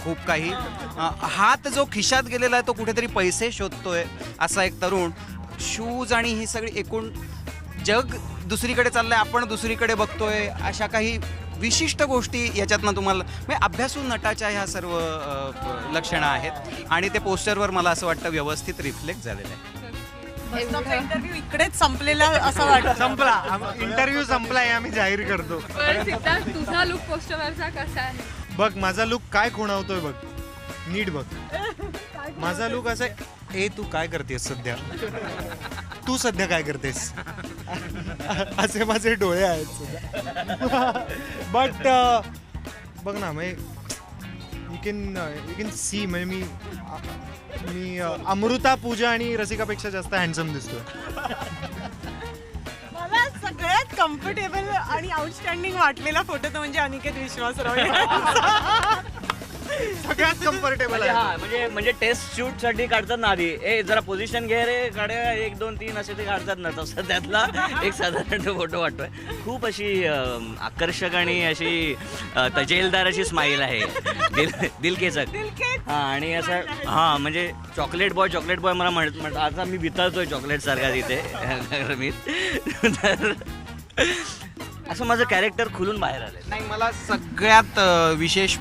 खूप काही हात जो खिशात गेलेला आहे तो कुठेतरी पैसे शोधतोय असा एक तरुण. शूज आणि ही सगळी एकूण जग दुसरीकडे चाललंय, आपण दुसरीकडे बघतोय, अशा काही विशिष्ट गोष्टी याच्यातनं तुम्हाला म्हणजे अभ्यासू नटाच्या ह्या सर्व लक्षणं आहेत आणि ते पोस्टरवर मला असं वाटतं व्यवस्थित रिफ्लेक्ट झालेलं आहे. इंटरव्ह्यू इकडेच संपलेला असं वाटतं. संपला इंटरव्ह्यू संपला हे आम्ही जाहीर करतो. पण सिद्धार्थ, तुझा लुक पोस्टरवरचा कसा आहे? बघ माझा लुक काय खुणावतोय बघ, नीट बघ. माझा लुक असा ए तू काय करतेस सध्या, तू सध्या काय करतेस असे माझे डोळे आहेत सध्या. बट बघ ना म्हणजे यू कॅन सी म्हणजे मी अमृता, पूजा आणि रसिकापेक्षा जास्त हँडसम दिसतोय. मला सगळ्यात कम्फर्टेबल आणि आउटस्टँडिंग वाटलेला फोटो तो म्हणजे अनिकेत विश्वासराव यांचा. सगळ्यात कम्फर्टेबल आहे. म्हणजे टेस्ट शूट साठी काढतात ना आधी, ए जरा पोझिशन घे रे, गाड्या 1 2 3 असे ते काढतात ना, तसं त्यातला एक साधारण फोटो वाटतोय. खूप अशी आकर्षक आणि अशी तजेलदार अशी स्माईल आहे, दिलखेचक. हा आणि असं हा म्हणजे चॉकलेट बॉय मला म्हणत आता मी वितळतोय चॉकलेट सारखा तिथे मी. तर असं माझं कॅरेक्टर खुलून बाहेर आलं. नाही, मला सगळ्यात विशेष